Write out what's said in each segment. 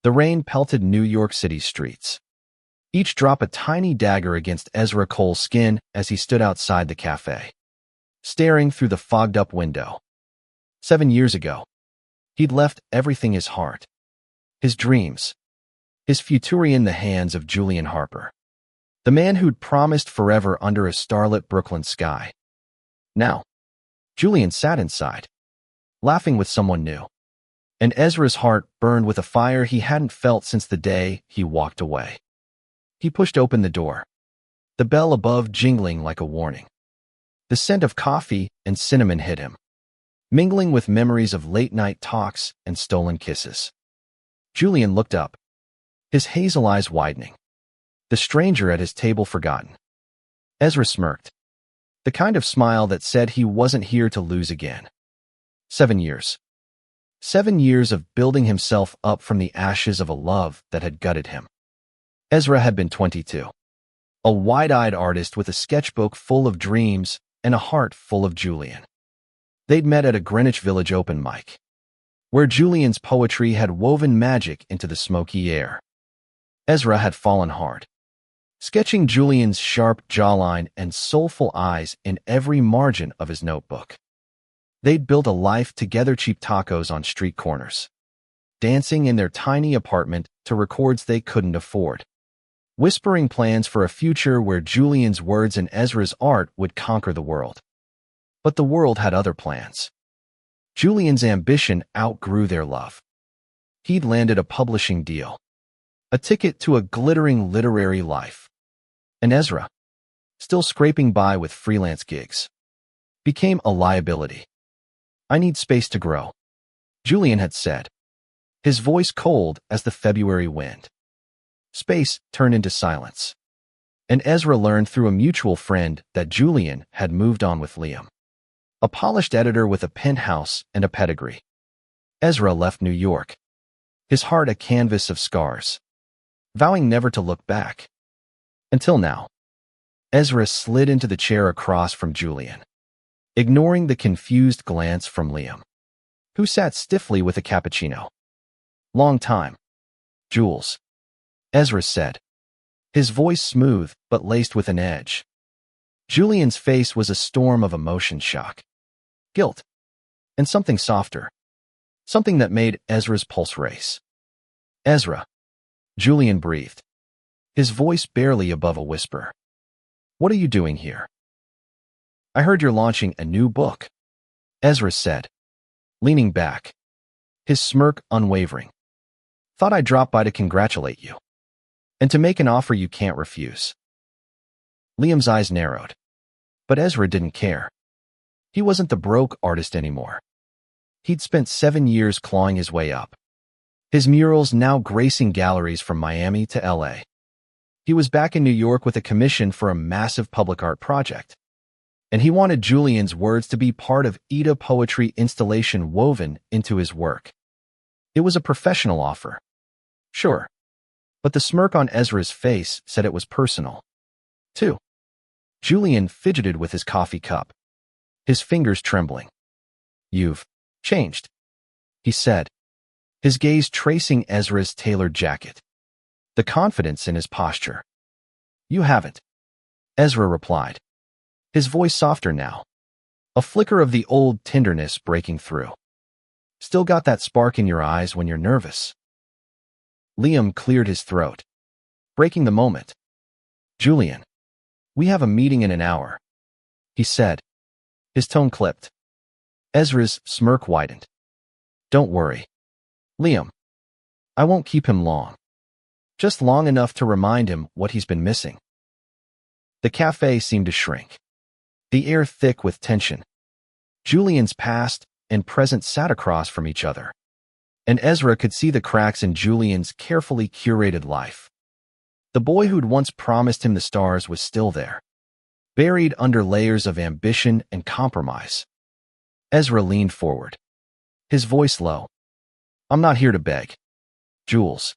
The rain pelted New York City's streets, each drop a tiny dagger against Ezra Cole's skin as he stood outside the cafe, staring through the fogged-up window. 7 years ago, he'd left everything: his heart, his dreams, his future in the hands of Julian Harper, the man who'd promised forever under a starlit Brooklyn sky. Now, Julian sat inside, laughing with someone new, and Ezra's heart burned with a fire he hadn't felt since the day he walked away. He pushed open the door, the bell above jingling like a warning. The scent of coffee and cinnamon hit him, mingling with memories of late-night talks and stolen kisses. Julian looked up, his hazel eyes widening, the stranger at his table forgotten. Ezra smirked, the kind of smile that said he wasn't here to lose again. 7 years. 7 years of building himself up from the ashes of a love that had gutted him. Ezra had been 22, a wide-eyed artist with a sketchbook full of dreams and a heart full of Julian. They'd met at a Greenwich Village open mic, where Julian's poetry had woven magic into the smoky air. Ezra had fallen hard, sketching Julian's sharp jawline and soulful eyes in every margin of his notebook. They'd built a life together: cheap tacos on street corners, dancing in their tiny apartment to records they couldn't afford, whispering plans for a future where Julian's words and Ezra's art would conquer the world. But the world had other plans. Julian's ambition outgrew their love. He'd landed a publishing deal, a ticket to a glittering literary life. And Ezra, still scraping by with freelance gigs, became a liability. "I need space to grow," Julian had said, his voice cold as the February wind. Space turned into silence, and Ezra learned through a mutual friend that Julian had moved on with Liam, a polished editor with a penthouse and a pedigree. Ezra left New York, his heart a canvas of scars, vowing never to look back. Until now. Ezra slid into the chair across from Julian, ignoring the confused glance from Liam, who sat stiffly with a cappuccino. "Long time, Jules," Ezra said, his voice smooth but laced with an edge. Julian's face was a storm of emotion: shock, guilt, and something softer, something that made Ezra's pulse race. "Ezra," Julian breathed, his voice barely above a whisper. "What are you doing here?" "I heard you're launching a new book," Ezra said, leaning back, his smirk unwavering. "Thought I'd drop by to congratulate you, and to make an offer you can't refuse." Liam's eyes narrowed, but Ezra didn't care. He wasn't the broke artist anymore. He'd spent 7 years clawing his way up, his murals now gracing galleries from Miami to LA. He was back in New York with a commission for a massive public art project, and he wanted Julian's words to be part of Ida poetry installation woven into his work. It was a professional offer, sure, but the smirk on Ezra's face said it was personal, too. Julian fidgeted with his coffee cup, his fingers trembling. "You've changed," he said, his gaze tracing Ezra's tailored jacket, the confidence in his posture. "You haven't," Ezra replied, his voice softer now, a flicker of the old tenderness breaking through. "Still got that spark in your eyes when you're nervous." Liam cleared his throat, breaking the moment. "Julian, we have a meeting in an hour," he said, his tone clipped. Ezra's smirk widened. "Don't worry, Liam. I won't keep him long. Just long enough to remind him what he's been missing." The cafe seemed to shrink, the air thick with tension. Julian's past and present sat across from each other, and Ezra could see the cracks in Julian's carefully curated life. The boy who'd once promised him the stars was still there, buried under layers of ambition and compromise. Ezra leaned forward, his voice low. "I'm not here to beg, Jules.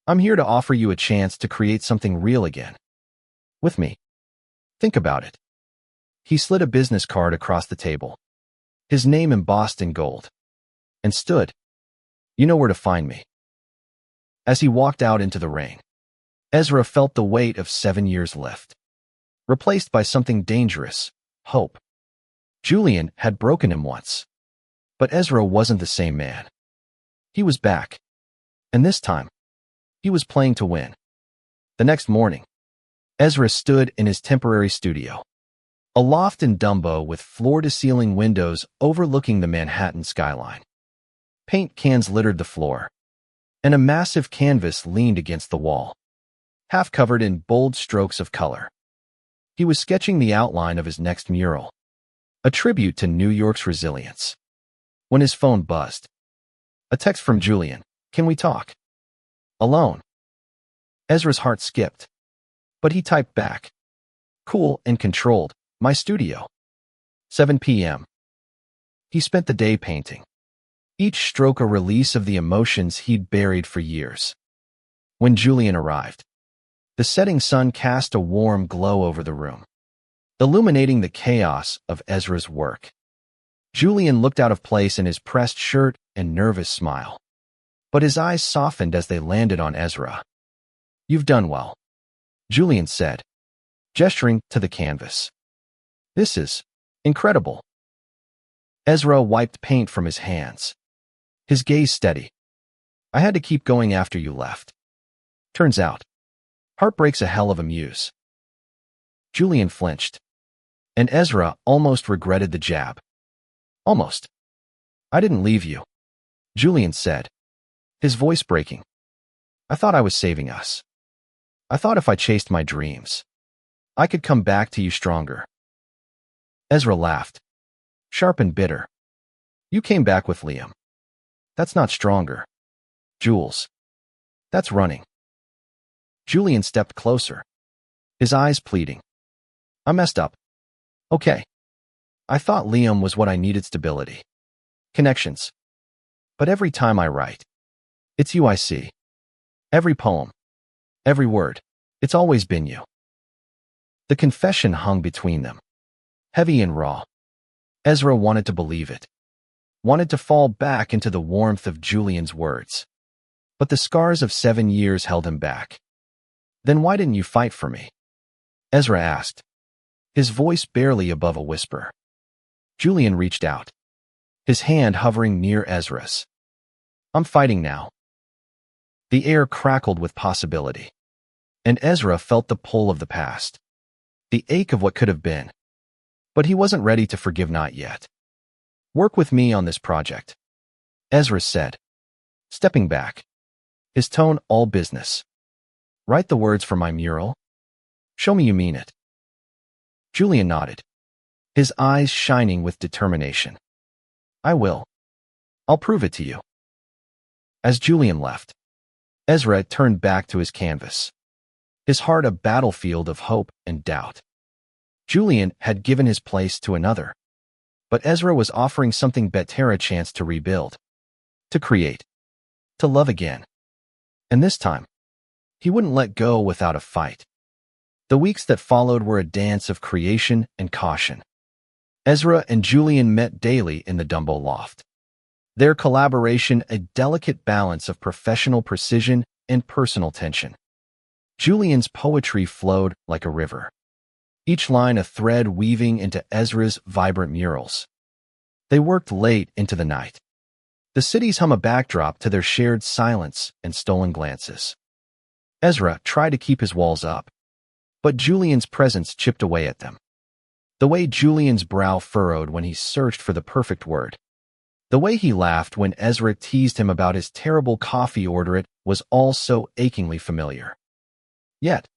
I'm here to offer you a chance to create something real again. With me. Think about it." He slid a business card across the table, his name embossed in gold, and stood. "You know where to find me." As he walked out into the rain, Ezra felt the weight of 7 years lift, replaced by something dangerous, hope. Julian had broken him once, but Ezra wasn't the same man. He was back, and this time, he was playing to win. The next morning, Ezra stood in his temporary studio, a loft in Dumbo with floor-to-ceiling windows overlooking the Manhattan skyline. Paint cans littered the floor, and a massive canvas leaned against the wall, half covered in bold strokes of color. He was sketching the outline of his next mural, a tribute to New York's resilience, when his phone buzzed. A text from Julian. "Can we talk?" "Alone." Ezra's heart skipped, but he typed back, cool and controlled, "My studio. 7 p.m. He spent the day painting, each stroke a release of the emotions he'd buried for years. When Julian arrived, the setting sun cast a warm glow over the room, illuminating the chaos of Ezra's work. Julian looked out of place in his pressed shirt and nervous smile, but his eyes softened as they landed on Ezra. "You've done well," Julian said, gesturing to the canvas. "This is incredible." Ezra wiped paint from his hands, his gaze steady. "I had to keep going after you left. Turns out, heartbreak's a hell of a muse." Julian flinched, and Ezra almost regretted the jab. "Almost. I didn't leave you," Julian said, his voice breaking. "I thought I was saving us. I thought if I chased my dreams, I could come back to you stronger." Ezra laughed, sharp and bitter. "You came back with Liam. That's not stronger. Jules. That's running." Julian stepped closer, his eyes pleading. "I messed up. Okay. I thought Liam was what I needed: stability, connections. But every time I write, it's you I see. Every poem, every word, it's always been you." The confession hung between them, heavy and raw. Ezra wanted to believe it, wanted to fall back into the warmth of Julian's words. But the scars of 7 years held him back. "Then why didn't you fight for me?" Ezra asked, his voice barely above a whisper. Julian reached out, his hand hovering near Ezra's. "I'm fighting now." The air crackled with possibility, and Ezra felt the pull of the past, the ache of what could have been. But he wasn't ready to forgive, not yet. "Work with me on this project," Ezra said, stepping back, his tone all business. "Write the words for my mural. Show me you mean it." Julian nodded, his eyes shining with determination. "I will. I'll prove it to you." As Julian left, Ezra turned back to his canvas, his heart a battlefield of hope and doubt. Julian had given his place to another, but Ezra was offering something better: a chance to rebuild, to create, to love again. And this time, he wouldn't let go without a fight. The weeks that followed were a dance of creation and caution. Ezra and Julian met daily in the Dumbo loft, their collaboration a delicate balance of professional precision and personal tension. Julian's poetry flowed like a river, each line a thread weaving into Ezra's vibrant murals. They worked late into the night, the city's hum a backdrop to their shared silence and stolen glances. Ezra tried to keep his walls up, but Julian's presence chipped away at them. The way Julian's brow furrowed when he searched for the perfect word, the way he laughed when Ezra teased him about his terrible coffee order, it was all so achingly familiar. Yet,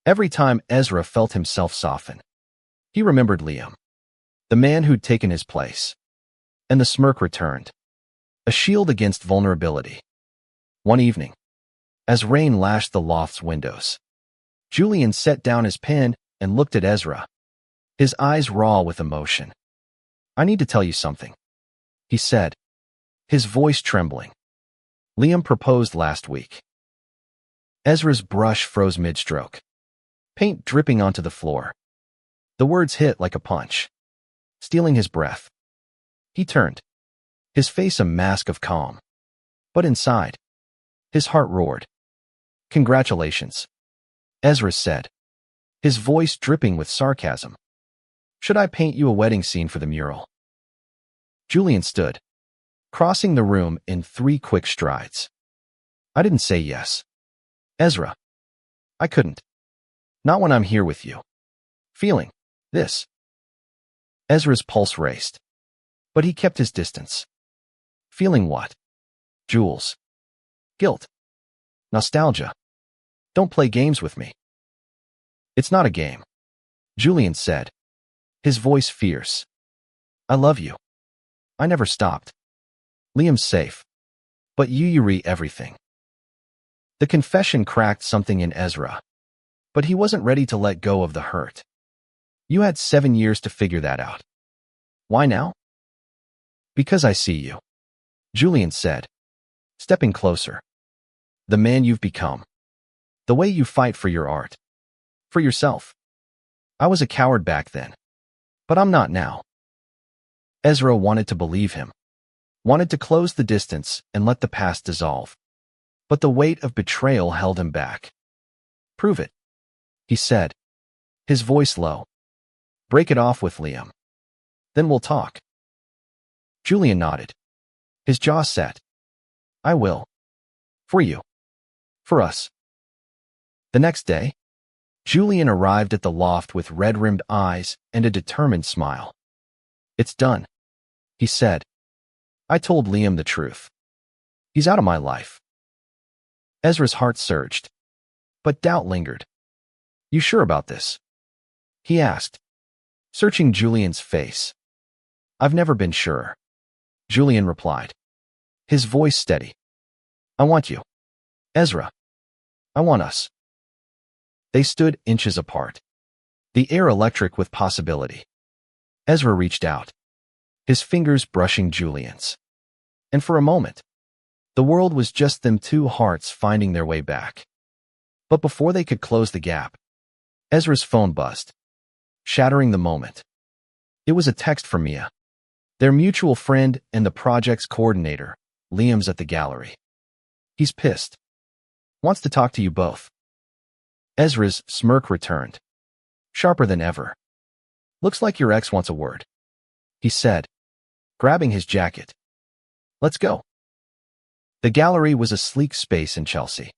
every time Ezra felt himself soften, he remembered Liam, the man who'd taken his place. And the smirk returned, a shield against vulnerability. One evening, as rain lashed the loft's windows, Julian set down his pen and looked at Ezra, his eyes raw with emotion. "I need to tell you something," he said, his voice trembling. "Liam proposed last week." Ezra's brush froze mid-stroke, paint dripping onto the floor. The words hit like a punch, stealing his breath. He turned, his face a mask of calm. But inside, His heart roared. Congratulations, Ezra said, his voice dripping with sarcasm. Should I paint you a wedding scene for the mural? Julian stood, crossing the room in 3 quick strides. I didn't say yes, Ezra. I couldn't. Not when I'm here with you. Feeling this. Ezra's pulse raced, but he kept his distance. Feeling what? Jules. Guilt. Nostalgia. Don't play games with me. It's not a game, Julian said, his voice fierce. I love you. I never stopped. Liam's safe, but you re everything. The confession cracked something in Ezra, but he wasn't ready to let go of the hurt. You had 7 years to figure that out. Why now? Because I see you, Julian said, stepping closer. The man you've become. The way you fight for your art. For yourself. I was a coward back then, but I'm not now. Ezra wanted to believe him, wanted to close the distance and let the past dissolve. But the weight of betrayal held him back. Prove it, he said, his voice low. Break it off with Liam. Then we'll talk. Julian nodded, his jaw set. I will. For you. For us. The next day, Julian arrived at the loft with red-rimmed eyes and a determined smile. It's done, he said. I told Liam the truth. He's out of my life. Ezra's heart surged, but doubt lingered. You sure about this? He asked, searching Julian's face. I've never been sure, Julian replied, his voice steady. I want you, Ezra. I want us. They stood inches apart, the air electric with possibility. Ezra reached out, his fingers brushing Julian's. And for a moment, the world was just them 2 hearts finding their way back. But before they could close the gap, Ezra's phone buzzed, shattering the moment. It was a text from Mia, their mutual friend and the project's coordinator. Liam's at the gallery. He's pissed. Wants to talk to you both. Ezra's smirk returned, sharper than ever. Looks like your ex wants a word, he said, grabbing his jacket. Let's go. The gallery was a sleek space in Chelsea,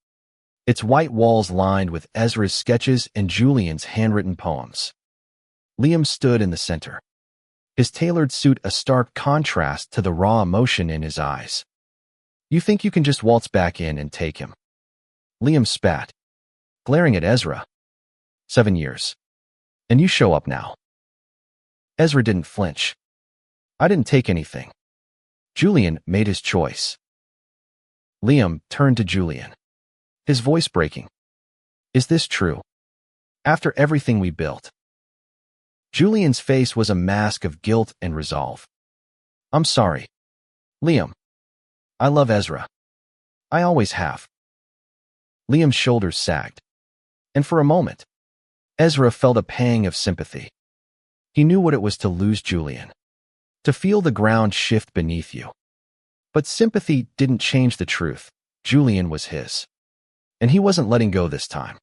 its white walls lined with Ezra's sketches and Julian's handwritten poems. Liam stood in the center, his tailored suit a stark contrast to the raw emotion in his eyes. You think you can just waltz back in and take him? Liam spat, glaring at Ezra. 7 years. And you show up now. Ezra didn't flinch. I didn't take anything. Julian made his choice. Liam turned to Julian, his voice breaking. Is this true? After everything we built? Julian's face was a mask of guilt and resolve. I'm sorry, Liam. I love Ezra. I always have. Liam's shoulders sagged, and for a moment, Ezra felt a pang of sympathy. He knew what it was to lose Julian, to feel the ground shift beneath you. But sympathy didn't change the truth. Julian was his, and he wasn't letting go this time.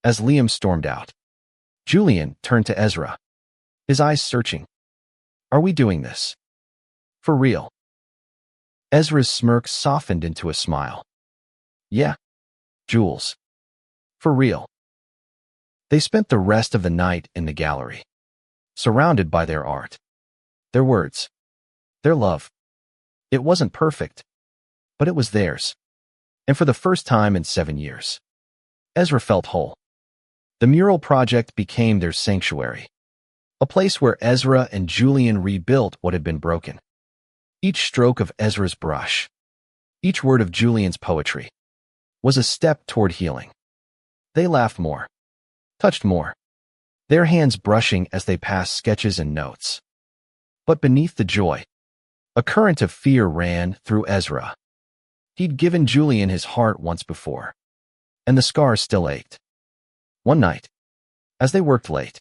As Liam stormed out, Julian turned to Ezra, his eyes searching. Are we doing this? For real? Ezra's smirk softened into a smile. Yeah, Jules. For real. They spent the rest of the night in the gallery, surrounded by their art, their words, their love. It wasn't perfect, but it was theirs. And for the first time in 7 years, Ezra felt whole. The mural project became their sanctuary, a place where Ezra and Julian rebuilt what had been broken. Each stroke of Ezra's brush, each word of Julian's poetry, was a step toward healing. They laughed more, touched more, their hands brushing as they passed sketches and notes. But beneath the joy, a current of fear ran through Ezra. He'd given Julian his heart once before, and the scars still ached. One night, as they worked late,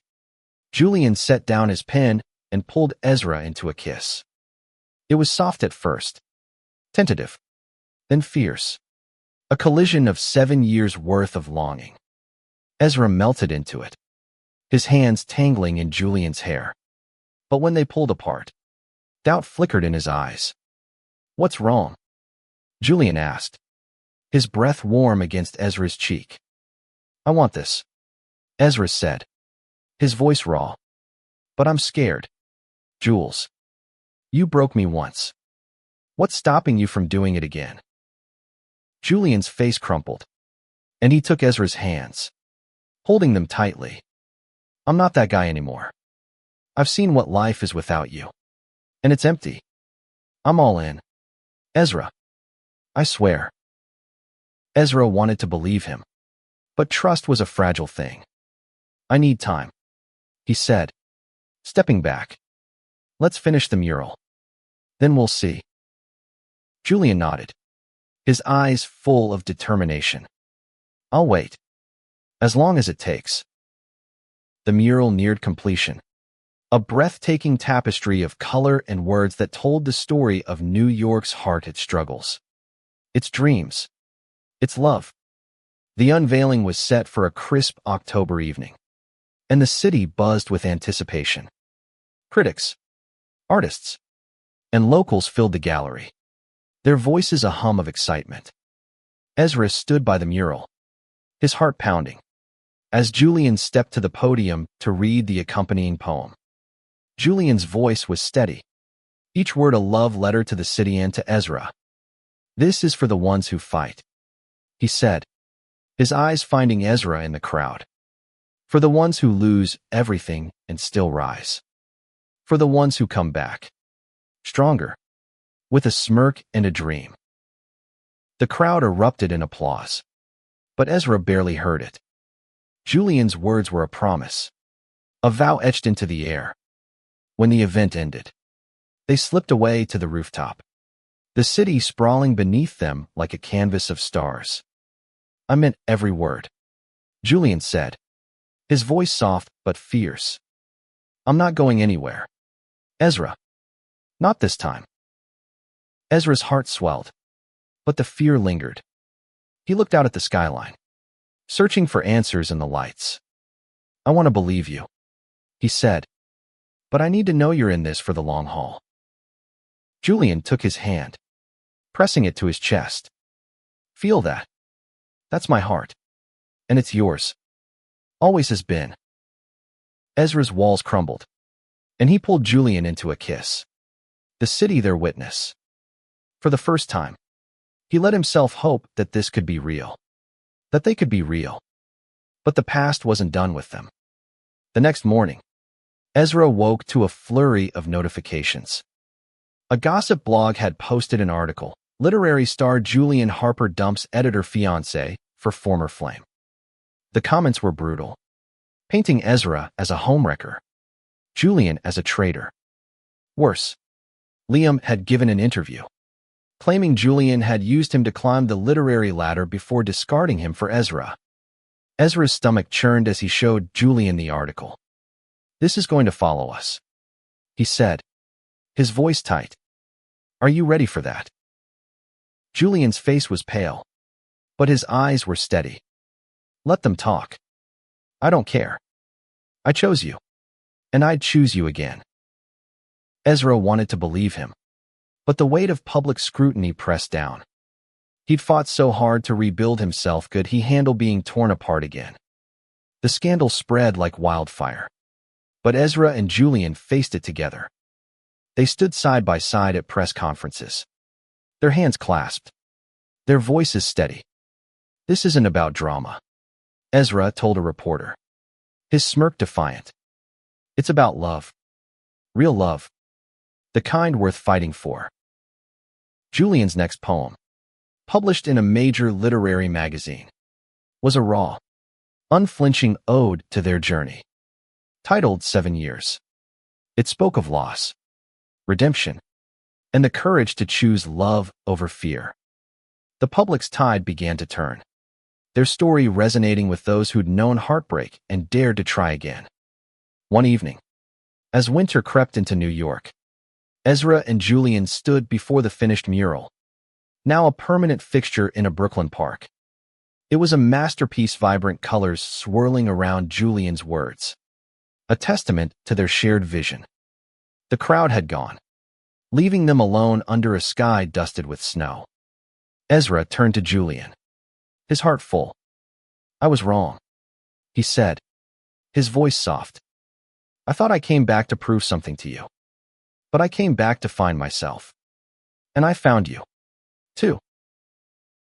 Julian set down his pen and pulled Ezra into a kiss. It was soft at first, tentative, then fierce. A collision of 7 years' worth of longing. Ezra melted into it, his hands tangling in Julian's hair. But when they pulled apart, doubt flickered in his eyes. "What's wrong?" Julian asked, his breath warm against Ezra's cheek. "I want this," Ezra said, his voice raw. "But I'm scared. Jules, you broke me once. What's stopping you from doing it again?" Julian's face crumpled, and he took Ezra's hands, holding them tightly. "I'm not that guy anymore. I've seen what life is without you, and it's empty. I'm all in. Ezra, I swear." Ezra wanted to believe him, but trust was a fragile thing. "I need time," he said, stepping back. "Let's finish the mural. Then we'll see." Julian nodded, his eyes full of determination. "I'll wait. As long as it takes." The mural neared completion, a breathtaking tapestry of color and words that told the story of New York's heart, its struggles, its dreams, its love. The unveiling was set for a crisp October evening, and the city buzzed with anticipation. Critics, artists, and locals filled the gallery, their voices a hum of excitement. Ezra stood by the mural, his heart pounding, as Julian stepped to the podium to read the accompanying poem. Julian's voice was steady, each word a love letter to the city and to Ezra. "This is for the ones who fight," he said, his eyes finding Ezra in the crowd. "For the ones who lose everything and still rise. For the ones who come back, stronger, with a smirk and a dream." The crowd erupted in applause, but Ezra barely heard it. Julian's words were a promise, a vow etched into the air. When the event ended, they slipped away to the rooftop, the city sprawling beneath them like a canvas of stars. "I meant every word," Julian said, his voice soft but fierce. "I'm not going anywhere. Ezra. Not this time." Ezra's heart swelled, but the fear lingered. He looked out at the skyline, searching for answers in the lights. "I want to believe you," he said, "but I need to know you're in this for the long haul." Julian took his hand, pressing it to his chest. "Feel that? That's my heart. And it's yours. Always has been." Ezra's walls crumbled, and he pulled Julian into a kiss, the city their witness. For the first time, he let himself hope that this could be real, that they could be real. But the past wasn't done with them. The next morning, Ezra woke to a flurry of notifications. A gossip blog had posted an article, "Literary star Julian Harper dumps editor fiancé for former flame." The comments were brutal, painting Ezra as a homewrecker, Julian as a traitor. Worse, Liam had given an interview, claiming Julian had used him to climb the literary ladder before discarding him for Ezra. Ezra's stomach churned as he showed Julian the article. "This is going to follow us," he said, his voice tight. "Are you ready for that?" Julian's face was pale, but his eyes were steady. "Let them talk. I don't care. I chose you, and I'd choose you again." Ezra wanted to believe him, but the weight of public scrutiny pressed down. He'd fought so hard to rebuild himself. Could he handle being torn apart again? The scandal spread like wildfire, but Ezra and Julian faced it together. They stood side by side at press conferences, their hands clasped, their voices steady. "This isn't about drama," Ezra told a reporter, his smirk defiant. "It's about love. Real love. The kind worth fighting for." Julian's next poem, published in a major literary magazine, was a raw, unflinching ode to their journey, titled 7 Years. It spoke of loss, redemption, and the courage to choose love over fear. The public's tide began to turn, their story resonating with those who'd known heartbreak and dared to try again. One evening, as winter crept into New York, Ezra and Julian stood before the finished mural, now a permanent fixture in a Brooklyn park. It was a masterpiece, vibrant colors swirling around Julian's words, a testament to their shared vision. The crowd had gone, leaving them alone under a sky dusted with snow. Ezra turned to Julian, his heart full. "I was wrong," he said, his voice soft. "I thought I came back to prove something to you. But I came back to find myself. And I found you, too."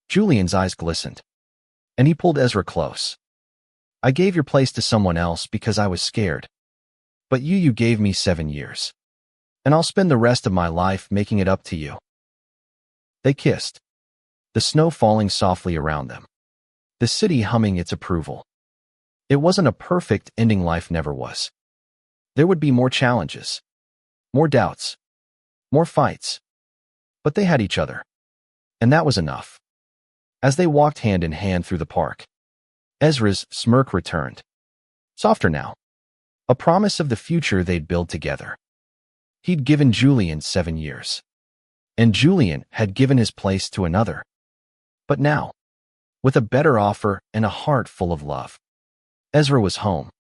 Julian's eyes glistened, and he pulled Ezra close. "I gave your place to someone else because I was scared. But you gave me 7 years. And I'll spend the rest of my life making it up to you." They kissed, the snow falling softly around them, the city humming its approval. It wasn't a perfect ending, life never was. There would be more challenges, more doubts, more fights. But they had each other, and that was enough. As they walked hand in hand through the park, Ezra's smirk returned, softer now, a promise of the future they'd build together. He'd given Julian 7 years, and Julian had given his place to another. But now, with a better offer and a heart full of love, Ezra was home,